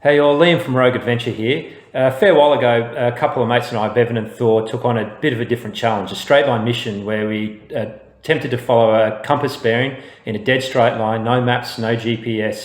Hey all, Liam from Rogue Adventure here. A fair while ago, a couple of mates and I, Bevan and Thor, took on a bit of a different challenge, a straight line mission where we attempted to follow a compass bearing in a dead straight line, no maps, no GPS,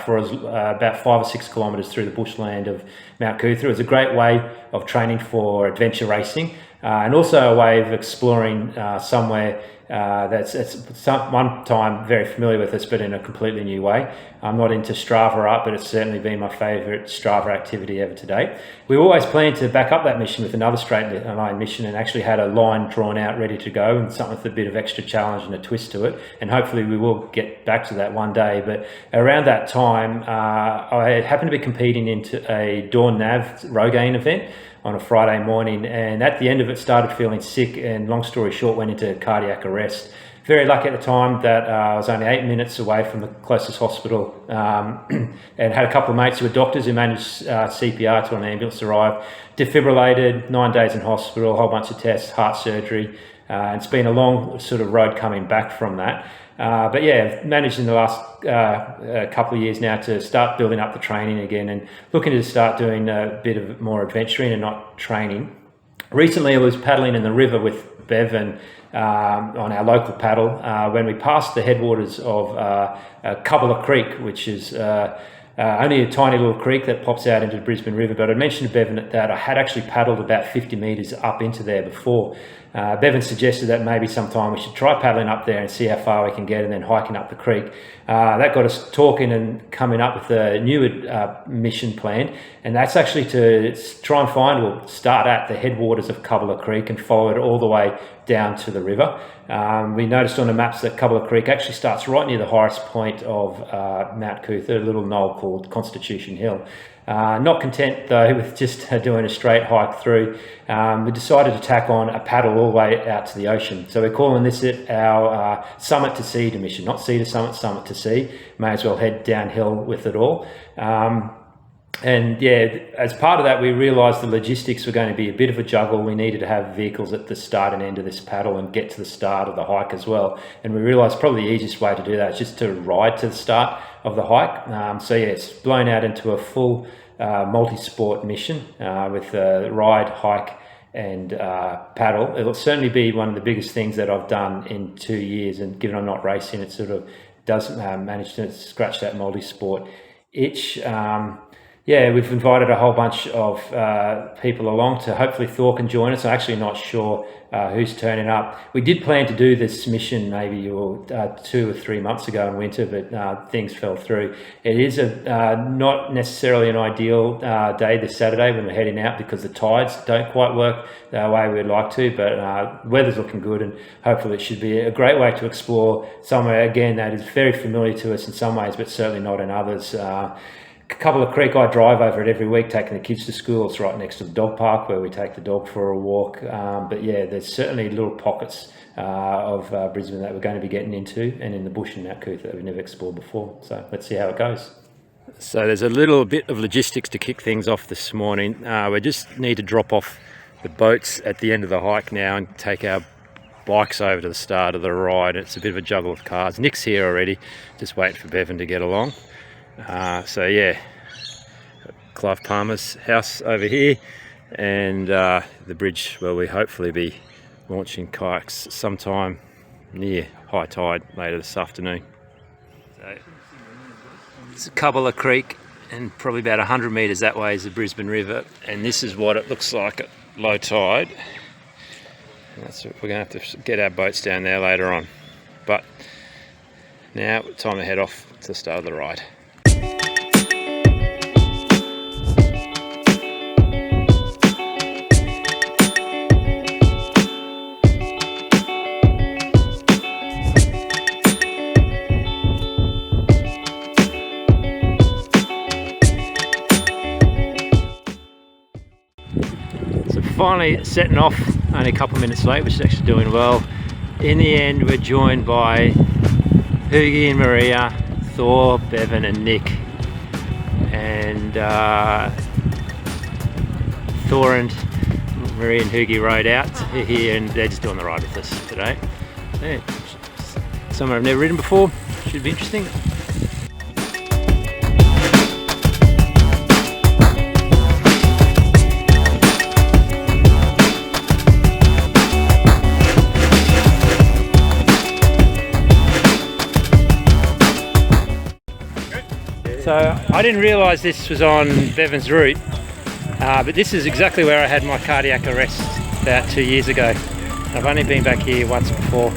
for about 5 or 6 kilometres through the bushland of Mt-Coot-tha. It was a great way of training for adventure racing and also a way of exploring somewhere that's one time very familiar with us, but in a completely new way. I'm not into Strava up, but it's certainly been my favourite Strava activity ever to date. We always planned to back up that mission with another straight line mission and actually had a line drawn out ready to go and something with a bit of extra challenge and a twist to it. And hopefully we will get back to that one day. But around that time, I happened to be competing into a Dawn Nav Rogaine event on a Friday morning, and at the end of it started feeling sick, and long story short went into cardiac arrest. Very lucky at the time that I was only 8 minutes away from the closest hospital, and had a couple of mates who were doctors who managed CPR till an ambulance arrived. Defibrillated, 9 days in hospital, a whole bunch of tests, heart surgery. It's been a long sort of road coming back from that. But yeah, I've managed in the last couple of years now to start building up the training again and looking to start doing a bit of more adventuring and not training. Recently I was paddling in the river with Bevan on our local paddle when we passed the headwaters of Cooth-tha Creek, which is only a tiny little creek that pops out into the Brisbane River. But I mentioned to Bevan that I had actually paddled about 50 metres up into there before. Bevan suggested that maybe sometime we should try paddling up there and see how far we can get and then hiking up the creek. That got us talking and coming up with a new mission plan, and that's actually to try and find, or start at the headwaters of Cooth-tha Creek and follow it all the way down to the river. We noticed on the maps that Cooth-tha Creek actually starts right near the highest point of Mt-Coot-tha, a little knoll called Constitution Hill. Not content though with just doing a straight hike through, we decided to tack on a paddle all the way out to the ocean. So we're calling this our summit to sea mission, not sea to summit, summit to sea. May as well head downhill with it all. And yeah, as part of that, we realised the logistics were going to be a bit of a juggle. We needed to have vehicles at the start and end of this paddle and get to the start of the hike as well. And we realised probably the easiest way to do that is just to ride to the start of the hike. So yeah, it's blown out into a full multi-sport mission with ride, hike and paddle. It'll certainly be one of the biggest things that I've done in 2 years, and given I'm not racing, it sort of does manage to scratch that multi-sport itch. Yeah, we've invited a whole bunch of people along to hopefully Thor can join us. I'm actually not sure who's turning up. We did plan to do this mission maybe 2 or 3 months ago in winter, but things fell through. It is not necessarily an ideal day this Saturday when we're heading out because the tides don't quite work the way we'd like to, but weather's looking good, and hopefully it should be a great way to explore somewhere again that is very familiar to us in some ways, but certainly not in others. Cooth-tha Creek, I drive over it every week taking the kids to school. It's right next to the dog park where we take the dog for a walk. But yeah, there's certainly little pockets of Brisbane that we're going to be getting into, and in the bush in Mt-Coot-tha that we've never explored before. So let's see how it goes. So there's a little bit of logistics to kick things off this morning. We just need to drop off the boats at the end of the hike now and take our bikes over to the start of the ride. It's a bit of a juggle of cars. Nick's here already, just waiting for Bevan to get along. So yeah, Clive Palmer's house over here, and the bridge where we hopefully be launching kayaks sometime near high tide later this afternoon. So it's Cooth-tha Creek, and probably about 100 metres that way is the Brisbane River, and this is what it looks like at low tide. And that's what we're going to have to get our boats down there later on. But now time to head off to the start of the ride. Finally setting off, only a couple of minutes late, which is actually doing well. In the end, we're joined by Hoogie and Maria, Thor, Bevan and Nick. And Thor and Maria and Hoogie rode out here, and they're just doing the ride with us today. Yeah, somewhere I've never ridden before, should be interesting. So I didn't realise this was on Bevan's route, but this is exactly where I had my cardiac arrest about 2 years ago. I've only been back here once before.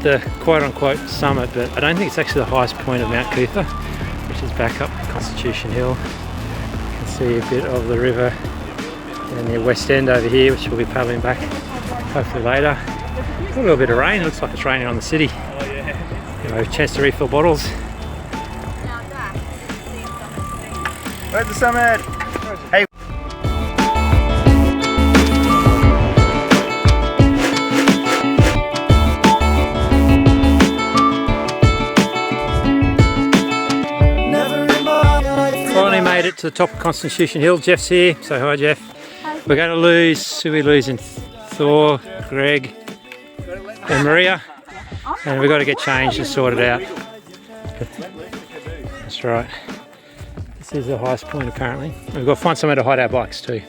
The quote-unquote summit, but I don't think it's actually the highest point of Mt-Coot-tha, which is back up Constitution Hill. You can see a bit of the river and the West End over here, which we'll be paddling back hopefully later. Got a little bit of rain, looks like it's raining on the city. You know, chance to refill bottles. Where's the summit? Hey. Finally made it to the top of Constitution Hill. Jeff's here, so hi Jeff. We're going to lose, who are we losing? Thor, Greg and Maria, and we've got to get changed and sorted out. That's right. This is the highest point apparently. We've got to find somewhere to hide our bikes too.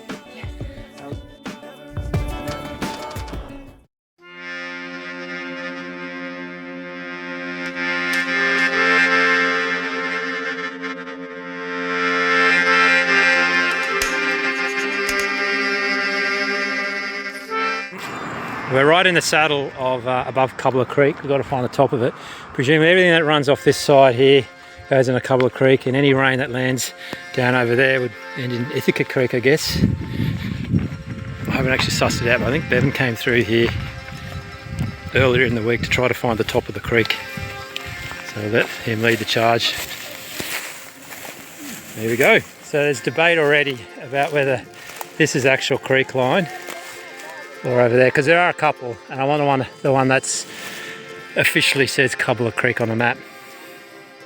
We're right in the saddle of above Cooth-tha Creek. We've got to find the top of it. Presumably everything that runs off this side here goes in a Cooth-tha Creek, and any rain that lands down over there would end in Ithaca Creek, I guess. I haven't actually sussed it out, but I think Bevan came through here earlier in the week to try to find the top of the creek. So let him lead the charge. There we go. So there's debate already about whether this is actual creek line or over there, because there are a couple, and I want the one that's officially says Cooth-tha Creek on the map.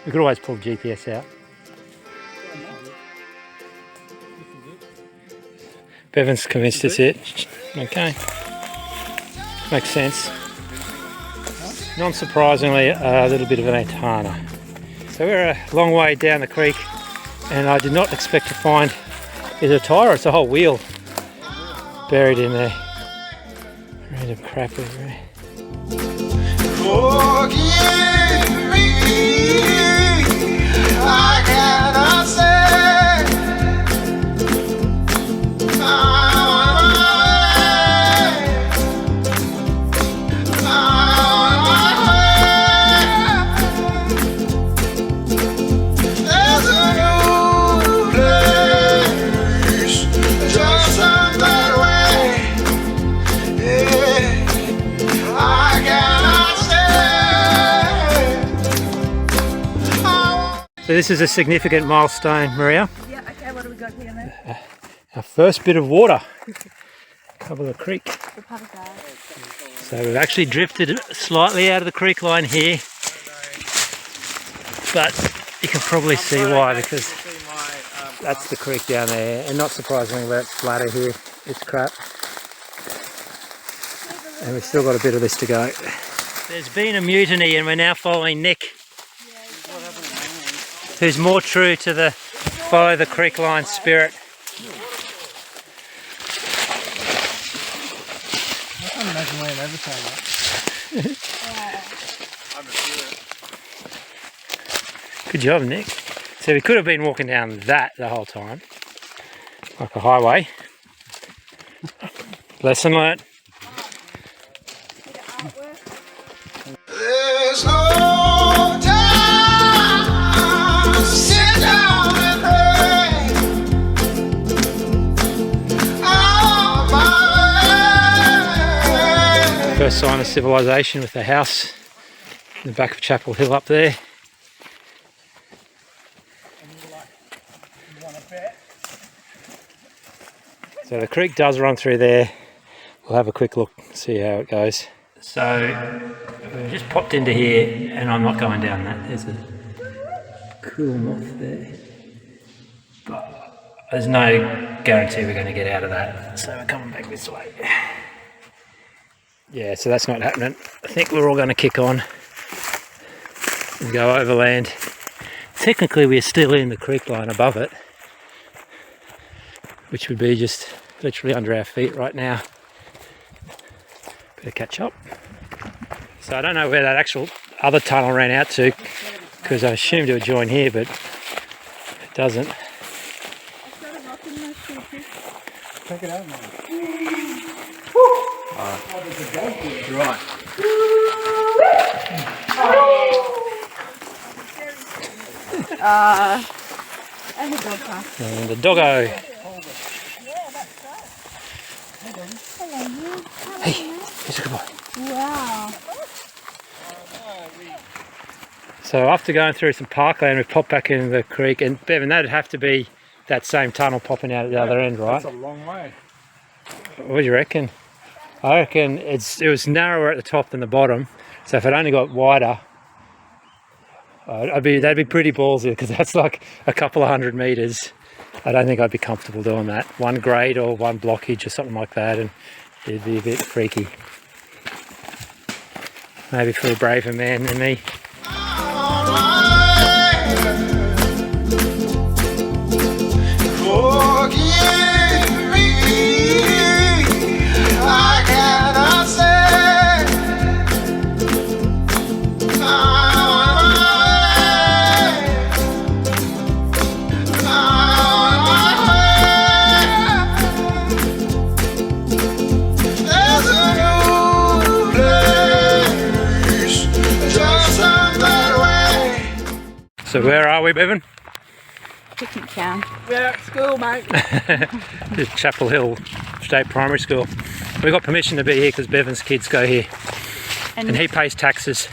We could always pull the GPS out. Bevan's convinced it's it. Okay, makes sense. Non-surprisingly, a little bit of an Antana. So we're a long way down the creek, and I did not expect to find either a tyre or it's a whole wheel buried in there. Random crap everywhere. Forgive me, I cannot say there's a new place just on that way. Yeah. So this is a significant milestone, Maria. Yeah, okay, what do we got here then? Our first bit of water. Cooth-tha Creek. The So we've actually drifted slightly out of the creek line here, but you can probably see why, because that's the creek down there, and not surprisingly where it's flatter here, it's crap. And we've still got a bit of this to go. There's been a mutiny and we're now following Nick, who's more true to the follow the creek line spirit. I can't imagine Liam ever saying that. Good job, Nick. So we could have been walking down that the whole time, like a highway. Lesson learnt. There's no time to sit down and pray. Oh, my First sign of civilization with the house in the back of Chapel Hill up there. So the creek does run through there. We'll have a quick look, see how it goes. So we've just popped into here and I'm not going down that. There's a cool moth there. But there's no guarantee we're going to get out of that. So we're coming back this way. Yeah, so that's not happening. I think we're all going to kick on and go overland. Technically we're still in the creek line above it, which would be just literally under our feet right now. Better catch up. So I don't know where that actual other tunnel ran out to, because I assumed it would join here, but it doesn't. Check it out, man. Right. And the dog park. And the doggo. Hey, here's a good boy. Wow. So after going through some parkland, we popped back into the creek, and Bevan, that'd have to be that same tunnel popping out at the other end, right? That's a long way. What do you reckon? I reckon it was narrower at the top than the bottom, so if it only got wider, that'd be pretty ballsy, because that's like a couple of 100 metres. I don't think I'd be comfortable doing that. One grade or one blockage or something like that, and it'd be a bit freaky. Maybe for a braver man than me. So where are we, Bevan? Picnic town. We're at school, mate. This is Chapel Hill State Primary School. We got permission to be here because Bevan's kids go here. And he pays taxes.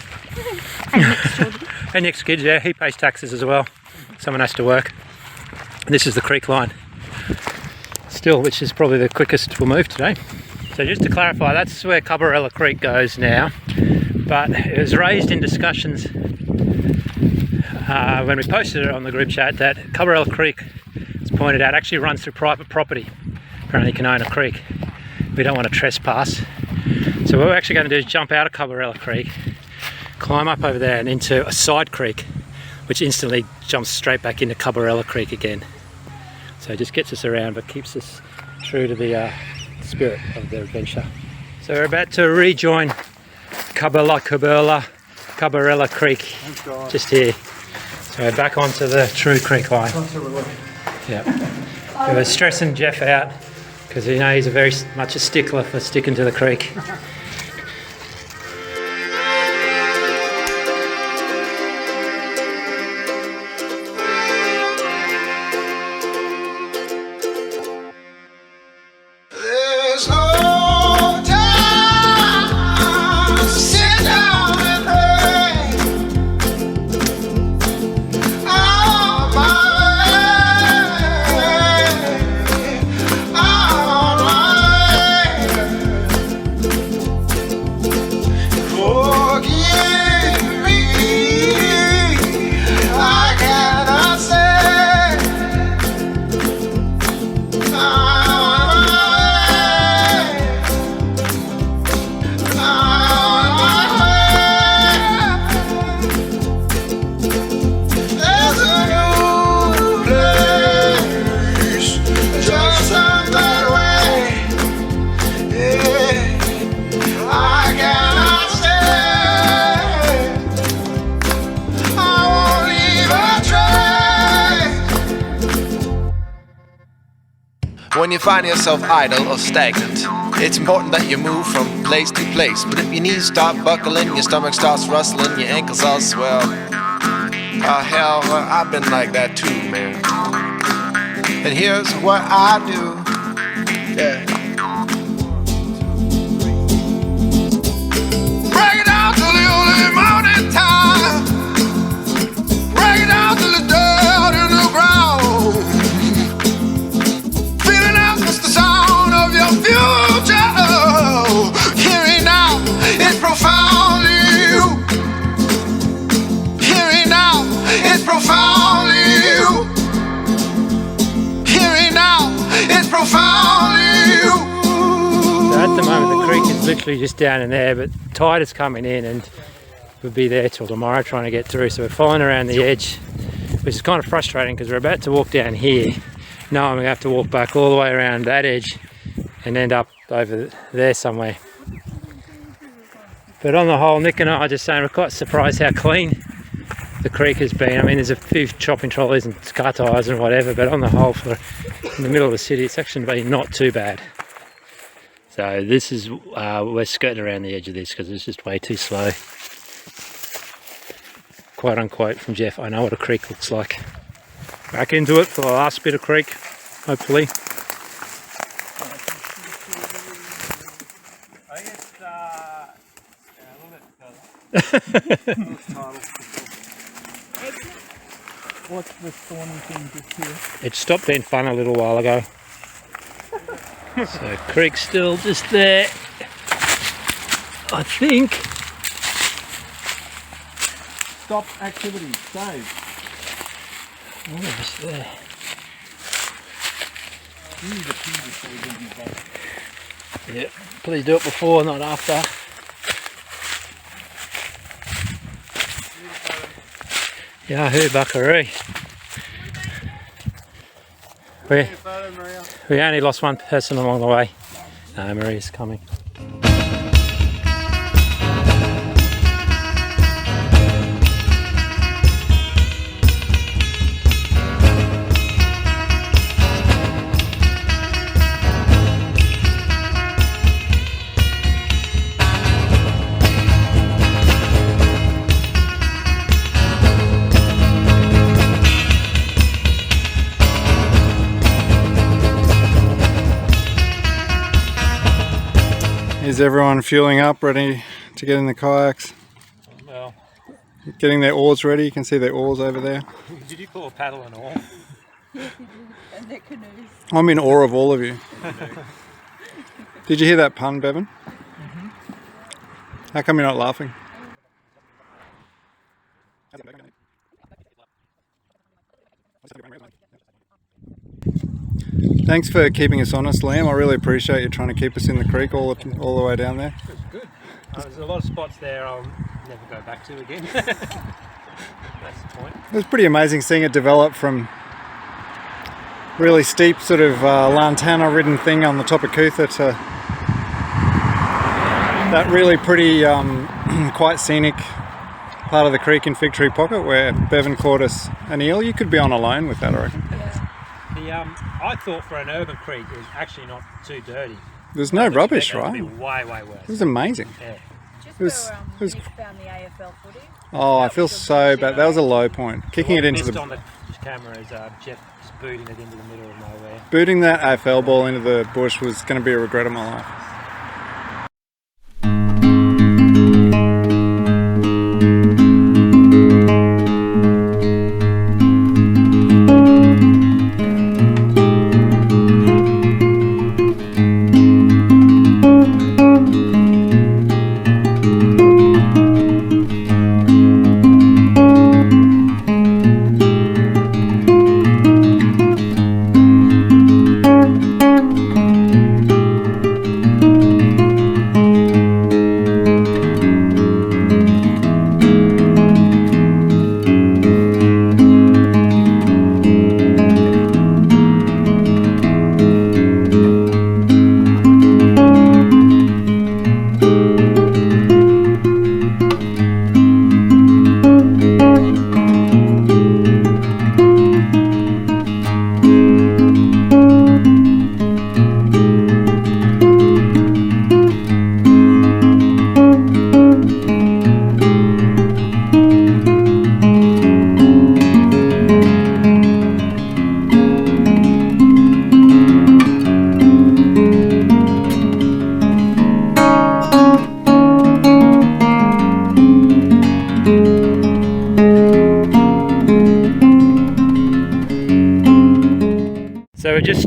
And Nick's children. And Nick's kids, yeah, he pays taxes as well. Someone has to work. This is the creek line. Still, which is probably the quickest we'll move today. So just to clarify, that's where Cubberella Creek goes now. But it was raised in discussions when we posted it on the group chat that Cubberella Creek, as pointed out, actually runs through private property. Apparently you can own a creek. We don't want to trespass. So what we're actually going to do is jump out of Cubberella Creek, climb up over there and into a side creek, which instantly jumps straight back into Cubberella Creek again. So it just gets us around but keeps us true to the spirit of the adventure. So we're about to rejoin Cubberella Creek, just here. So we're back onto the true creek line. Yeah. We were stressing Jeff out because you know he's very much a stickler for sticking to the creek. There's no time to sit down and pray. Oh, my way. when you find yourself idle or stagnant. It's important that you move from place to place. But if your knees start buckling, your stomach starts rustling, your ankles all swell. Hell, well, I've been like that too, man. And here's what I do. Yeah. Break it down to the early morning time. Break it down to the dirt in the ground. Feeling out just the sound of your future. Hearing now is profoundly you. Hearing now is profoundly you. Hearing now is profoundly you. So at the moment the creek is literally just down in there, but tide is coming in and we'll be there till tomorrow trying to get through. So we're following around the edge, which is kind of frustrating because we're about to walk down here. No, I'm going to have to walk back all the way around that edge and end up over there somewhere. But on the whole, Nick and I are just saying we're quite surprised how clean the creek has been. I mean, there's a few shopping trolleys and car tyres and whatever, but on the whole, for in the middle of the city, it's actually been not too bad. So this is, we're skirting around the edge of this because it's just way too slow. Quote unquote from Jeff, I know what a creek looks like. Back into it for the last bit of creek, hopefully. I guess, a little bit further. What's the spawning thing just here? It stopped being fun a little while ago. So creek's still just there, I think. Stop activity, save. Almost there. You need a pin to save in the boat. Yeah, please do it before, not after. Yahoo buckaroo. We only lost one person along the way. No, Maria's coming. Is everyone fueling up, ready to get in the kayaks? Well, Getting their oars ready. You can see their oars over there. did you call a paddle an oar? And their canoes. I'm in awe of all of you. Did you hear that pun, Bevan? How come you're not laughing? Thanks for keeping us honest, Liam. I really appreciate you trying to keep us in the creek all the way down there. It was good. There's a lot of spots there I'll never go back to again. That's the point. It was pretty amazing seeing it develop from really steep sort of lantana ridden thing on the top of Cooth-tha to that really pretty quite scenic part of the creek in Fig Tree Pocket where Bevan caught us an eel. You could be on alone with that, I reckon. I thought for an urban creek it was actually not too dirty. There's no rubbish, It would right? be way worse. It was amazing. Yeah. It was, Just found the AFL footage. oh, I feel so bad. That was a low point. Kicking it into Missed the... on the camera is Jeff just booting it into the middle of nowhere. Booting that AFL ball into the bush was going to be a regret of my life.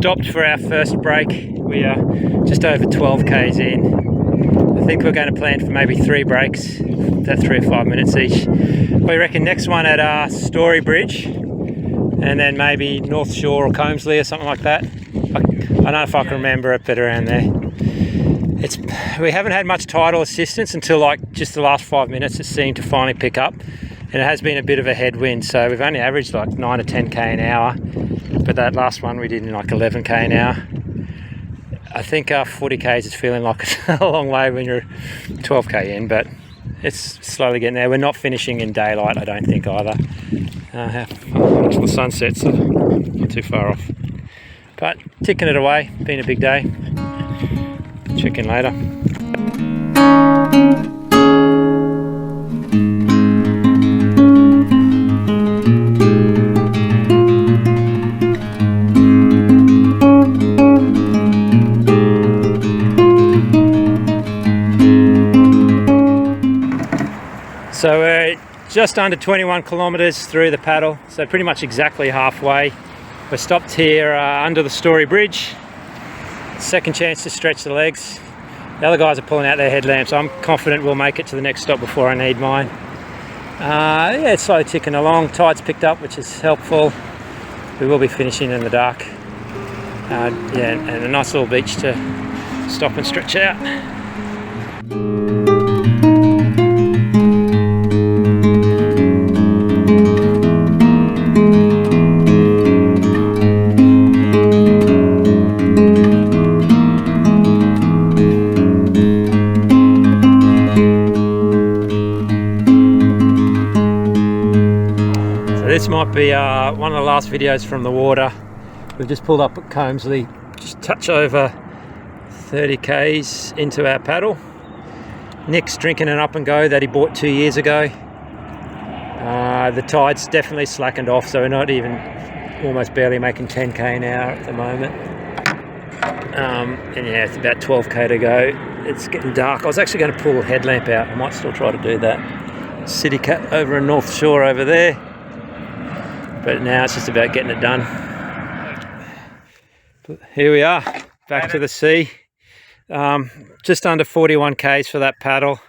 stopped for our first break. We are just over 12 k's in. I think we're going to plan for maybe 3 breaks, about 3 or 5 minutes each. We reckon next one at Story Bridge, and then maybe North Shore or Combsley or something like that. I don't know if I can remember it, but around there. We haven't had much tidal assistance until like just the last 5 minutes. It seemed to finally pick up, and it has been a bit of a headwind, so we've only averaged like 9 to 10 k an hour, but that last one we did in like 11 k an hour. I think 40 k's is feeling like a long way when you're 12 k in, but it's slowly getting there. We're not finishing in daylight, I don't think, either. Until the sun sets, so not too far off. But ticking it away, been a big day. Check in later. So we're just under 21 kilometres through the paddle, so pretty much exactly halfway. We're stopped here under the Story Bridge. Second chance to stretch the legs. The other guys are pulling out their headlamps. I'm confident we'll make it to the next stop before I need mine. Yeah, it's slowly ticking along. Tide's picked up, which is helpful. We will be finishing in the dark. Yeah, and a nice little beach to stop and stretch out. This might be one of the last videos from the water. We've just pulled up at Combsley, just touch over 30 k's into our paddle. Nick's drinking an up and go that he bought 2 years ago. The tide's definitely slackened off, so we're not even almost barely making 10 k an hour at the moment. And yeah, it's about 12 k to go. It's getting dark. I was actually going to pull the headlamp out. I might still try to do that. City cat over in North Shore over there. But now it's just about getting it done. But here we are, back to the sea. Just under 41 k's for that paddle.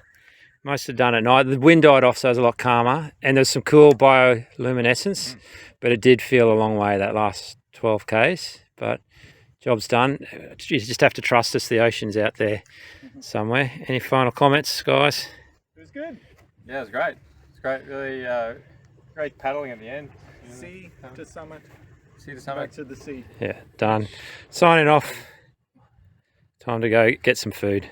Most are done at night. The wind died off, so it was a lot calmer. And there's some cool bioluminescence, but it did feel a long way, that last 12 k's. But job's done. You just have to trust us, the ocean's out there somewhere. Any final comments, guys? It was good. Yeah, it was great. It's great, really great paddling at the end. Sea to summit. Sea to summit. Back to the sea. Yeah, done. Signing off. Time to go get some food.